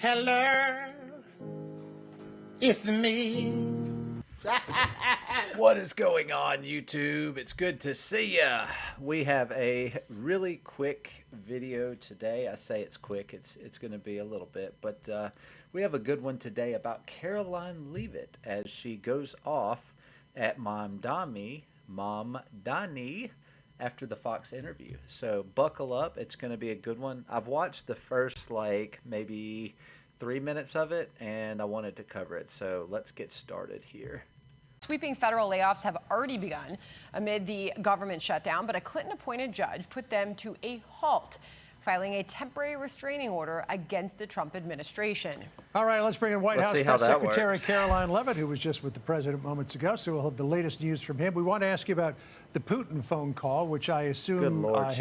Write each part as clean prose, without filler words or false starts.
Hello, it's me. What is going on, YouTube? It's good to see ya. We have a really quick video today. I say it's quick. It's going to be a little bit, but we have a good one today about Karoline Leavitt as she goes off at Mamdani after the Fox interview. So buckle up. It's going to be a good one. I've watched the first maybe 3 minutes of it, and I wanted to cover it. So let's get started here. Sweeping federal layoffs have already begun amid the government shutdown, but a Clinton-appointed judge put them to a halt, filing a temporary restraining order against the Trump administration. All right, let's bring in White House Press Secretary Karoline Leavitt, who was just with the president moments ago, so we'll have the latest news from him. We want to ask you about the Putin phone call, which I assume has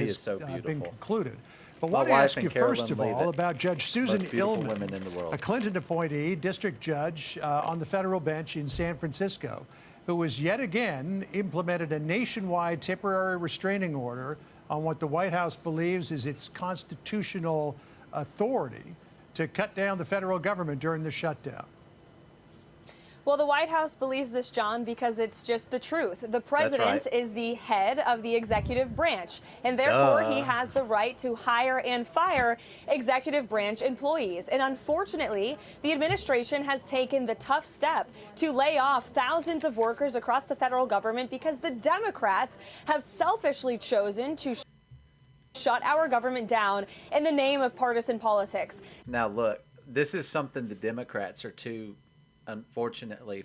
been concluded. But I want to ask you, first of all, about Judge Susan Illman, a Clinton appointee, district judge on the federal bench in San Francisco, who has yet again implemented a nationwide temporary restraining order on what the White House believes is its constitutional authority to cut down the federal government during the shutdown. Well, the White House believes this, John, because it's just the truth. The president is the head of the executive branch, and therefore he has the right to hire and fire executive branch employees. And unfortunately, the administration has taken the tough step to lay off thousands of workers across the federal government because the Democrats have selfishly chosen to shut our government down in the name of partisan politics. Now, look, this is something the Democrats are unfortunately,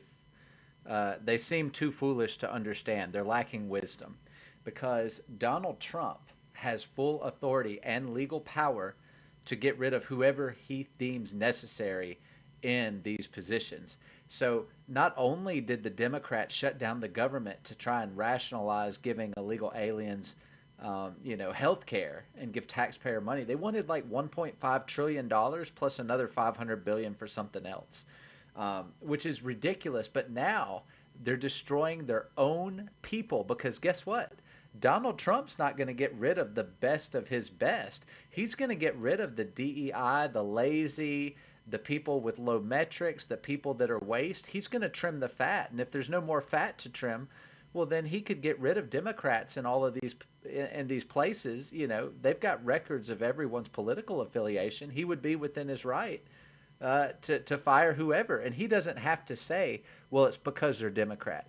they seem too foolish to understand. They're lacking wisdom because Donald Trump has full authority and legal power to get rid of whoever he deems necessary in these positions. So not only did the Democrats shut down the government to try and rationalize giving illegal aliens health care and give taxpayer money, they wanted like $1.5 trillion plus another $500 billion for something else. Which is ridiculous. But now they're destroying their own people because guess what? Donald Trump's not going to get rid of the best of his best. He's going to get rid of the DEI, the lazy, the people with low metrics, the people that are waste. He's going to trim the fat. And if there's no more fat to trim, well, then he could get rid of Democrats in all of these places. You know, they've got records of everyone's political affiliation. He would be within his right to fire whoever, and he doesn't have to say, well, it's because they're Democrat.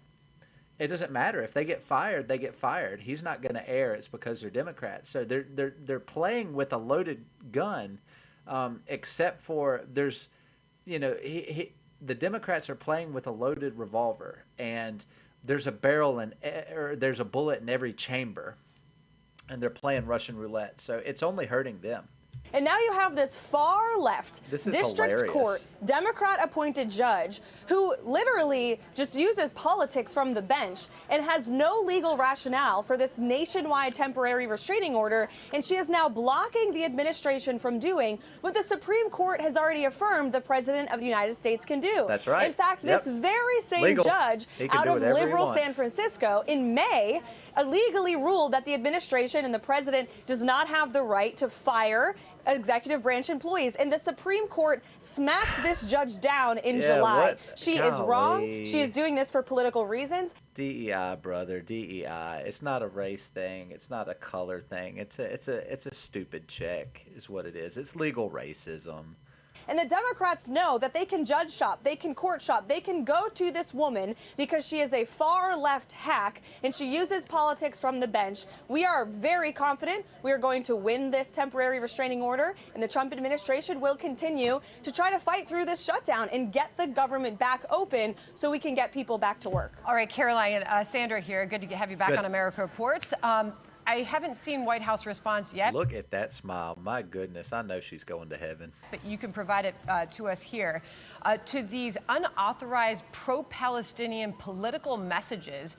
It doesn't matter. If they get fired, they get fired. He's not going to air it's because they're Democrats. So they're playing with a loaded gun, except for the Democrats are playing with a loaded revolver, and there's a there's a bullet in every chamber, and they're playing Russian roulette. So it's only hurting them. And now you have this far left district court Democrat appointed judge who literally just uses politics from the bench and has no legal rationale for this nationwide temporary restraining order. And she is now blocking the administration from doing what the Supreme Court has already affirmed the president of the United States can do. That's right. In fact, this very same judge out of liberal San Francisco in May illegally ruled that the administration and the president does not have the right to fire executive branch employees, and the Supreme Court smacked this judge down in July. She is wrong. She is doing this for political reasons. DEI, brother, DEI. It's not a race thing. It's not a color thing. It's a stupid check, is what it is. It's legal racism. And the Democrats know that they can judge shop, they can court shop, they can go to this woman because she is a far left hack and she uses politics from the bench. We are very confident we are going to win this temporary restraining order, and the Trump administration will continue to try to fight through this shutdown and get the government back open so we can get people back to work. All right, Karoline, Sandra here. Good to have you back on America Reports. I haven't seen White House response yet. Look at that smile. My goodness, I know she's going to heaven. But you can provide it to us here. To these unauthorized pro-Palestinian political messages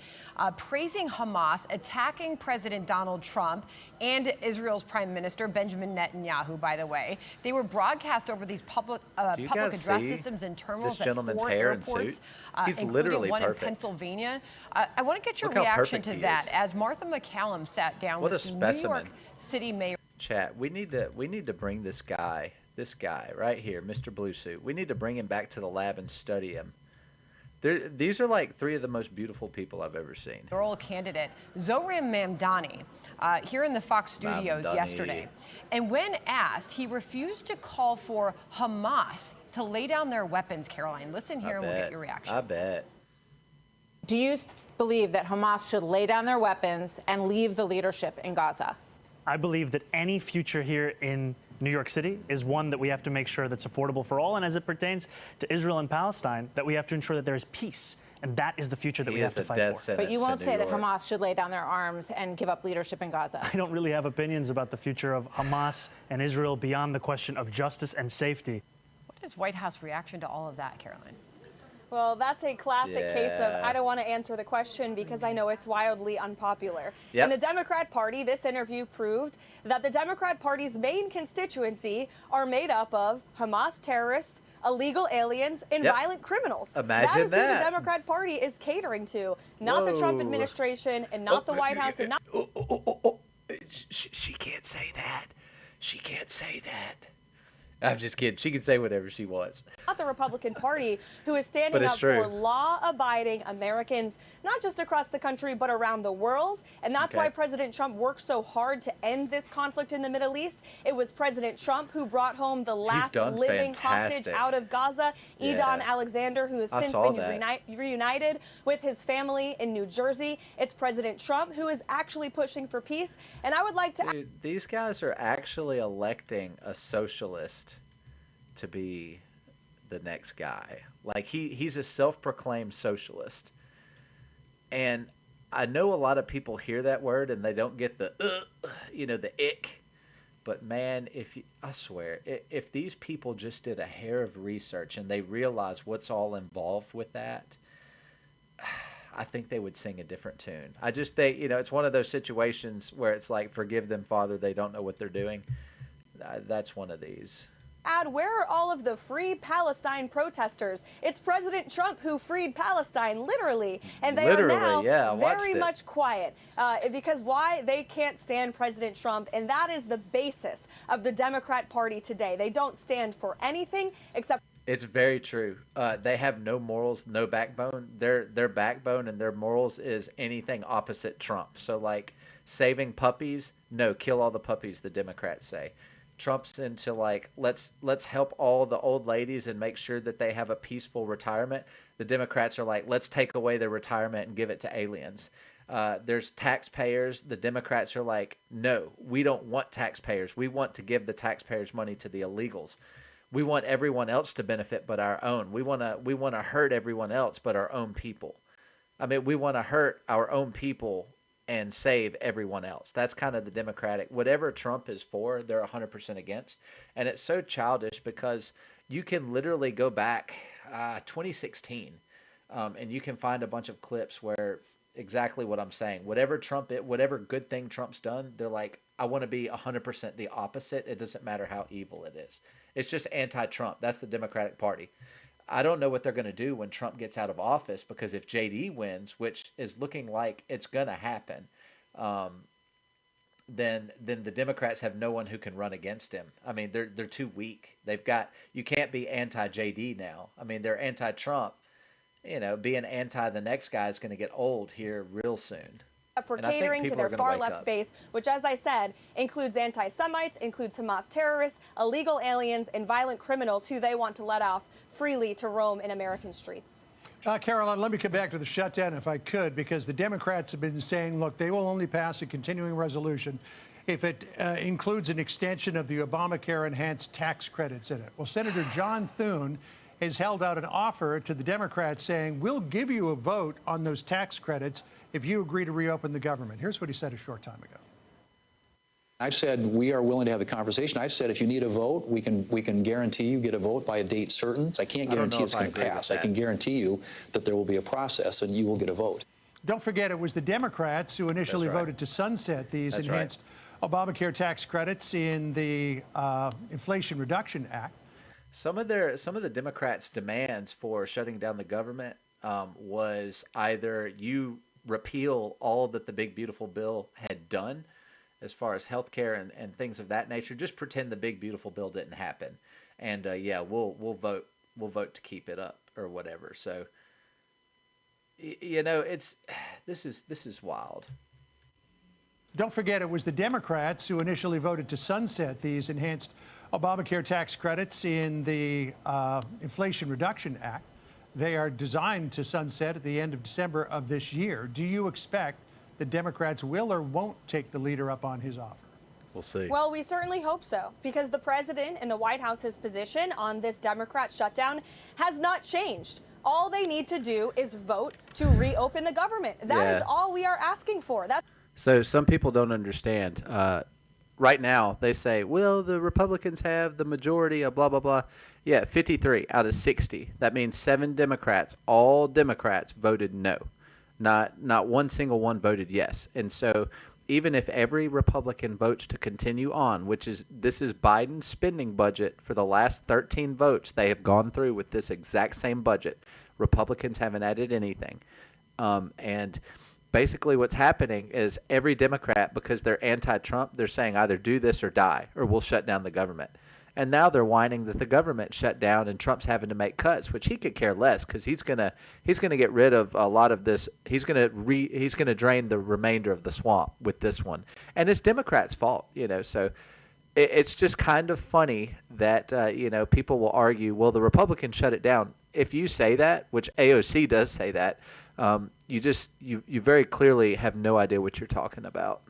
praising Hamas, attacking President Donald Trump and Israel's Prime Minister Benjamin Netanyahu, by the way. They were broadcast over these public address systems and terminals at 4 airports, including one in Pennsylvania. I want to get your reaction to that as Martha McCallum sat down with the New York City Mayor. Chat, we need to bring this guy This guy right here, Mr. Blue Suit. We need to bring him back to the lab and study him. These are like three of the most beautiful people I've ever seen. Mayoral candidate Zohran Mamdani here in the Fox studios yesterday. And when asked, he refused to call for Hamas to lay down their weapons, Karoline. Listen here and we'll get your reaction. I bet. Do you believe that Hamas should lay down their weapons and leave the leadership in Gaza? I believe that any future here in New York City is one that we have to make sure that's affordable for all. And as it pertains to Israel and Palestine, that we have to ensure that there is peace. And that is the future that we have to fight for. But you won't say that Hamas should lay down their arms and give up leadership in Gaza. I don't really have opinions about the future of Hamas and Israel beyond the question of justice and safety. What is White House reaction to all of that, Karoline? Well, that's a classic case of I don't want to answer the question because I know it's wildly unpopular. In the Democrat Party, this interview proved that the Democrat Party's main constituency are made up of Hamas terrorists, illegal aliens, and violent criminals. Imagine that is who the Democrat Party is catering to, not the Trump administration and not the White House. And not She can't say that. She can't say that. I'm just kidding. She can say whatever she wants. Not the Republican Party, who is standing up for law-abiding Americans, not just across the country, but around the world. And that's why President Trump worked so hard to end this conflict in the Middle East. It was President Trump who brought home the last living hostage out of Gaza, Edon Alexander, who has since been reunited with his family in New Jersey. It's President Trump who is actually pushing for peace. And I would like to... Dude, these guys are actually electing a socialist to be the next guy. Like he's a self-proclaimed socialist. And I know a lot of people hear that word and they don't get the the ick. But man, I swear, if these people just did a hair of research and they realize what's all involved with that, I think they would sing a different tune. I just think, it's one of those situations where it's like, forgive them, Father, they don't know what they're doing. That's one of these. Where are all of the Free Palestine protesters? It's President Trump who freed Palestine, literally. And they are now very much quiet. Because why? They can't stand President Trump. And that is the basis of the Democrat Party today. They don't stand for anything except... It's very true. They have no morals, no backbone. Their backbone and their morals is anything opposite Trump. So like saving puppies, no, kill all the puppies, the Democrats say. Trump's into like, let's help all the old ladies and make sure that they have a peaceful retirement. The Democrats are like, let's take away their retirement and give it to aliens. There's taxpayers. The Democrats are like, no, we don't want taxpayers. We want to give the taxpayers money to the illegals. We want everyone else to benefit but our own. We want to hurt everyone else but our own people. I mean, we want to hurt our own people and save everyone else. That's kind of the Democratic. Whatever Trump is for, they're 100% against. And it's so childish because you can literally go back 2016 and you can find a bunch of clips where exactly what I'm saying. Whatever good thing Trump's done, they're like, I want to be 100% the opposite. It doesn't matter how evil it is. It's just anti-Trump. That's the Democratic Party. I don't know what they're going to do when Trump gets out of office, because if JD wins, which is looking like it's going to happen, then the Democrats have no one who can run against him. I mean, they're too weak. You can't be anti-JD now. I mean, they're anti-Trump. Being anti the next guy is going to get old here real soon. For catering to their far-left base, which, as I said, includes anti-Semites, includes Hamas terrorists, illegal aliens, and violent criminals who they want to let off freely to roam in American streets. Karoline, let me come back to the shutdown if I could, because the Democrats have been saying, look, they will only pass a continuing resolution if it includes an extension of the Obamacare enhanced tax credits in it. Well, Senator John Thune has held out an offer to the Democrats saying, we'll give you a vote on those tax credits if you agree to reopen the government. Here's what he said a short time ago. I've said we are willing to have the conversation. I've said if you need a vote, we can guarantee you get a vote by a date certain. I can't guarantee it's going to pass. I can guarantee you that there will be a process and you will get a vote. Don't forget, it was the Democrats who initially voted to sunset these enhanced Obamacare tax credits in the Inflation Reduction Act. Some of the Democrats' demands for shutting down the government was either you repeal all that the big beautiful bill had done as far as health care and things of that nature. Just pretend the big beautiful bill didn't happen. and yeah, we'll vote to keep it up or whatever. So you know, this is wild. Don't forget, it was the Democrats who initially voted to sunset these enhanced Obamacare tax credits in the Inflation Reduction Act. They are designed to sunset at the end of December of this year. Do you expect the Democrats will or won't take the leader up on his offer? We'll see. Well, we certainly hope so, because the president and the White House's position on this Democrat shutdown has not changed. All they need to do is vote to reopen the government. That is all we are asking for. So some people don't understand. Right now, they say, well, the Republicans have the majority of blah, blah, blah. Yeah, 53 out of 60. That means 7 Democrats, all Democrats voted no. Not one single one voted yes. And so even if every Republican votes to continue on, this is Biden's spending budget for the last 13 votes they have gone through with this exact same budget. Republicans haven't added anything. And basically what's happening is every Democrat, because they're anti-Trump, they're saying either do this or die, or we'll shut down the government. And now they're whining that the government shut down and Trump's having to make cuts, which he could care less, because he's gonna get rid of a lot of this. He's gonna drain the remainder of the swamp with this one, and it's Democrats' fault, you know. So it's just kind of funny that you know, people will argue, well, the Republicans shut it down. If you say that, which AOC does say that, you very clearly have no idea what you're talking about.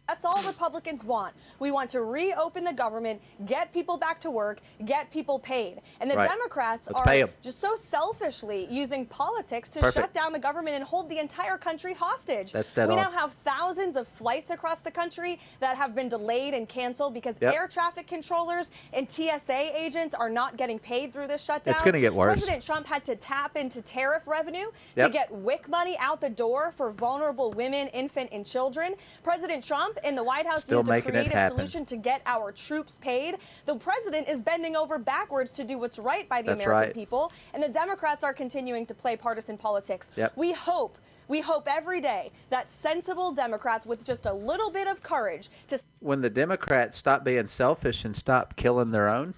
That's all Republicans want. We want to reopen the government, get people back to work, get people paid. And the Democrats are just so selfishly using politics to shut down the government and hold the entire country hostage. That's dead We on. now have thousands of flights across the country that have been delayed and canceled because air traffic controllers and TSA agents are not getting paid through this shutdown. It's going to get worse. President Trump had to tap into tariff revenue to get WIC money out the door for vulnerable women, infant, and children. President Trump in the White House used a creative solution to get our troops paid. The president is bending over backwards to do what's right by the American people, and the Democrats are continuing to play partisan politics. We hope every day that sensible Democrats with just a little bit of courage to... When the Democrats stop being selfish and stop killing their own,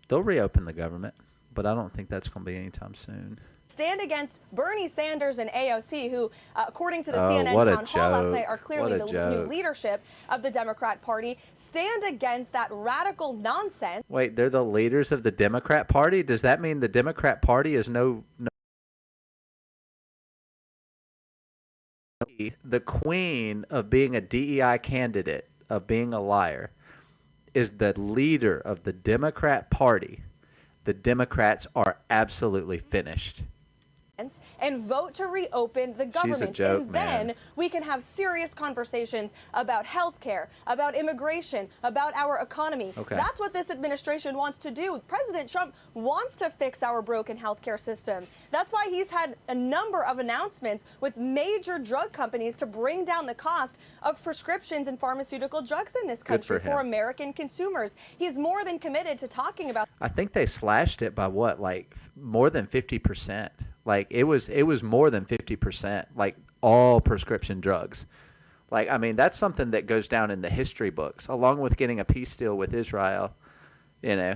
they'll reopen the government, but I don't think that's going to be anytime soon. Stand against Bernie Sanders and AOC, who, according to the CNN town hall last night, are clearly the new leadership of the Democrat Party. Stand against that radical nonsense. Wait, they're the leaders of the Democrat Party? Does that mean the Democrat Party is no... The queen of being a DEI candidate, of being a liar, is the leader of the Democrat Party. The Democrats are absolutely finished. And vote to reopen the government. She's a joke, and then we can have serious conversations about health care, about immigration, about our economy. That's what this administration wants to do. President Trump wants to fix our broken health care system. That's why he's had a number of announcements with major drug companies to bring down the cost of prescriptions and pharmaceutical drugs in this country for American consumers. He's more than committed to talking about... I think they slashed it by what, like more than 50%. Like it was more than 50%, like all prescription drugs. Like, I mean, that's something that goes down in the history books, along with getting a peace deal with Israel, you know.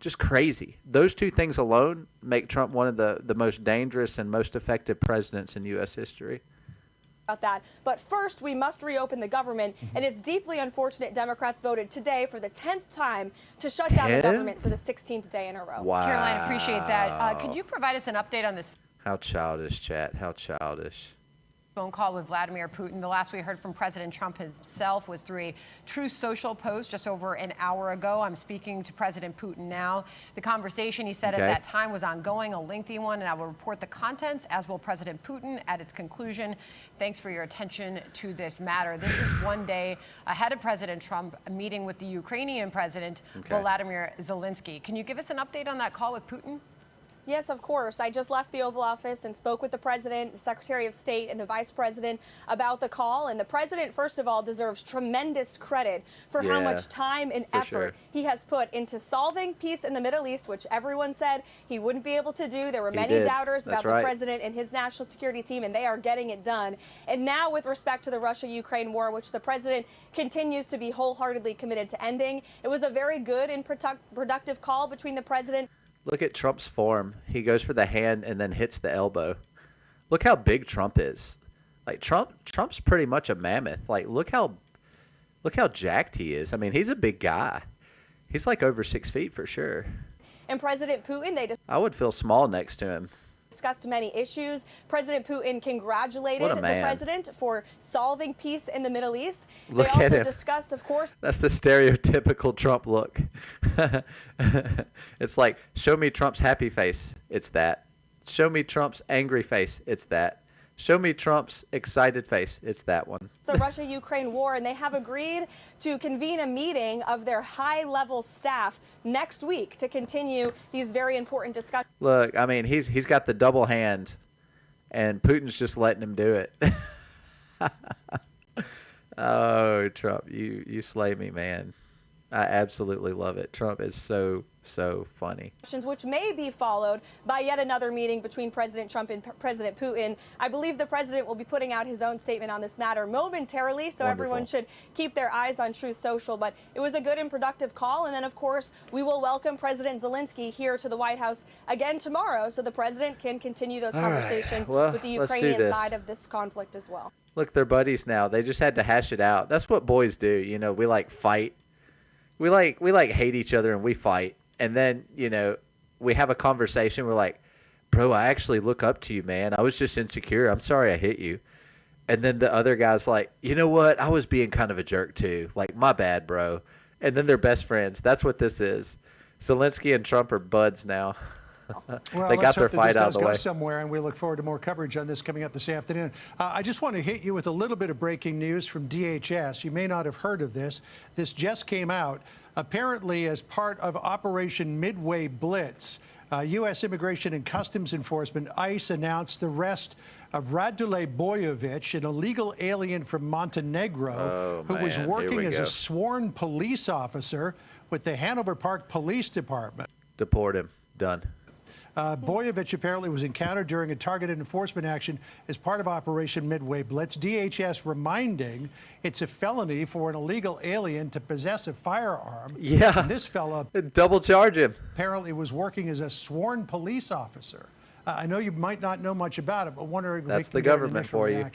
Just crazy. Those two things alone make Trump one of the most dangerous and most effective presidents in U.S. history. That. But first, we must reopen the government, and it's deeply unfortunate Democrats voted today for the 10th time to shut down the government for the 16th day in a row. Wow. Caroline, appreciate that. Could you provide us an update on this? How childish, chat. How childish. Phone call with Vladimir Putin. The last we heard from President Trump himself was through a Truth Social post just over an hour ago. I'm speaking to President Putin now. The conversation, he said, at that time was ongoing, a lengthy one, and I will report the contents, as will President Putin, at its conclusion. Thanks for your attention to this matter. This is one day ahead of President Trump meeting with the Ukrainian President, Volodymyr Zelensky. Can you give us an update on that call with Putin? Yes, of course. I just left the Oval Office and spoke with the president, the Secretary of State, and the vice president about the call. And the president, first of all, deserves tremendous credit for how much time and effort he has put into solving peace in the Middle East, which everyone said he wouldn't be able to do. There were many doubters about the president and his national security team, and they are getting it done. And now with respect to the Russia-Ukraine war, which the president continues to be wholeheartedly committed to ending, it was a very good and productive call between the president. Look at Trump's form. He goes for the hand and then hits the elbow. Look how big Trump is. Like Trump's pretty much a mammoth. Like look how jacked he is. I mean, he's a big guy. He's like over 6 feet for sure. And President Putin, I would feel small next to him. Discussed many issues. President Putin congratulated the president for solving peace in the Middle East. They also discussed, of course. That's the stereotypical Trump look. It's like, show me Trump's happy face. It's that. Show me Trump's angry face. It's that. Show me Trump's excited face. It's that one. The Russia-Ukraine war, and they have agreed to convene a meeting of their high-level staff next week to continue these very important discussions. Look, I mean, he's got the double hand, and Putin's just letting him do it. Oh, Trump, you slay me, man. I absolutely love it. Trump is so funny. Which may be followed by yet another meeting between President Trump and President Putin. I believe the president will be putting out his own statement on this matter momentarily, so everyone should keep their eyes on Truth Social. But it was a good and productive call. And then, of course, we will welcome President Zelensky here to the White House again tomorrow so the president can continue those conversations with the Ukrainian side of this conflict as well. Look, they're buddies now. They just had to hash it out. That's what boys do. You know, we like fight. We like hate each other and we fight. And then, you know, we have a conversation. We're like, bro, I actually look up to you, man. I was just insecure. I'm sorry I hit you. And then the other guy's like, you know what? I was being kind of a jerk too. Like, my bad, bro. And then they're best friends. That's what this is. Zelensky and Trump are buds now. Well, they got their fight out of the way. Somewhere, and we look forward to more coverage on this coming up this afternoon. I just want to hit you with a little bit of breaking news from DHS. You may not have heard of this. This just came out. Apparently, as part of Operation Midway Blitz, U.S. Immigration and Customs Enforcement, ICE, announced the arrest of Radule Bojovic, an illegal alien from Montenegro who was working as a sworn police officer with the Hanover Park Police Department. Deport him. Done. Bojovic apparently was encountered during a targeted enforcement action as part of Operation Midway Blitz. DHS reminding it's a felony for an illegal alien to possess a firearm. Yeah. And this fellow double charge him. Apparently was working as a sworn police officer. I know you might not know much about it, but wondering that's the government for you.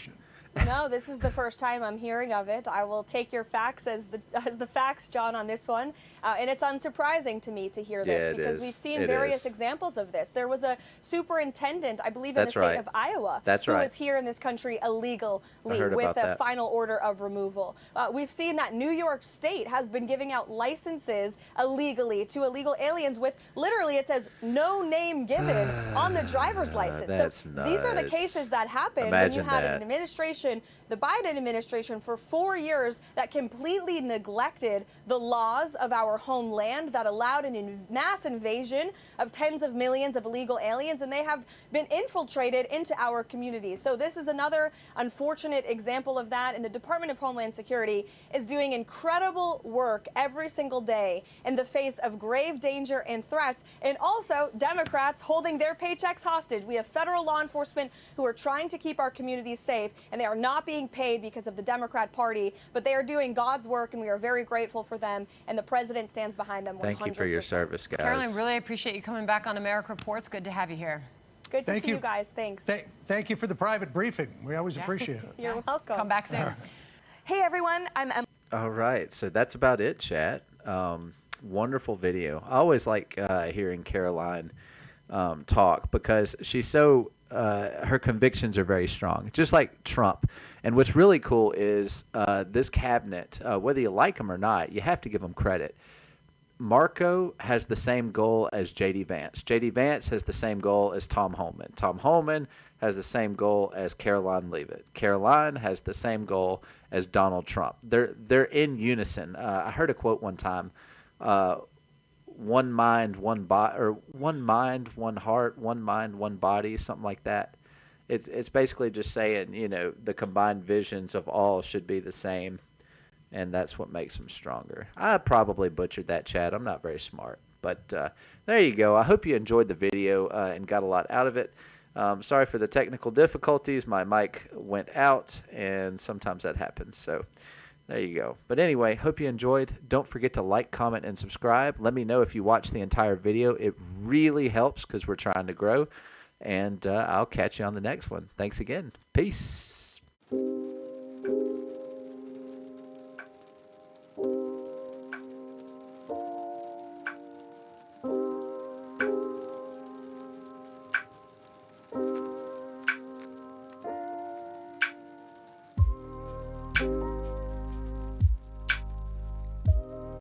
No, this is the first time I'm hearing of it. I will take your facts as the facts, John, on this one. And it's unsurprising to me to hear this because we've seen various examples of this. There was a superintendent, I believe, in the state of Iowa who was here in this country illegally with a final order of removal. We've seen that New York State has been giving out licenses illegally to illegal aliens with literally, it says, no name given on the driver's license. So these are the cases that happen when you had an administration, the Biden administration, for 4 years that completely neglected the laws of our homeland, that allowed a mass invasion of tens of millions of illegal aliens, and they have been infiltrated into our communities. So this is another unfortunate example of that, and the Department of Homeland Security is doing incredible work every single day in the face of grave danger and threats, and also Democrats holding their paychecks hostage. We have federal law enforcement who are trying to keep our communities safe, and they are not being paid because of the Democrat Party, but they are doing God's work, and we are very grateful for them, and the president stands behind them 100%. Thank you for your service, guys. Karoline, really appreciate you coming back on America Reports. Good to have you here. Good to see you guys. Thanks. Thank you for the private briefing. We always appreciate it. You're welcome. Come back soon. Hey, everyone. I'm Emily. All right. So that's about it, chat. Wonderful video. I always like hearing Karoline talk because she's so her convictions are very strong, just like Trump. And what's really cool is this cabinet, whether you like them or not, you have to give them credit. Marco has the same goal as J.D. Vance. J.D. Vance has the same goal as Tom Homan. Tom Homan has the same goal as Karoline Leavitt. Karoline has the same goal as Donald Trump. They're in unison. I heard a quote one time. one mind, one body, or one mind, one heart, one mind, one body, something like that. It's basically just saying, the combined visions of all should be the same, and that's what makes them stronger. I probably butchered that, Chad. I'm not very smart. But there you go. I hope you enjoyed the video and got a lot out of it. Sorry for the technical difficulties. My mic went out, and sometimes that happens. So there you go. But anyway, hope you enjoyed. Don't forget to like, comment, and subscribe. Let me know if you watched the entire video. It really helps because we're trying to grow. And I'll catch you on the next one. Thanks again. Peace.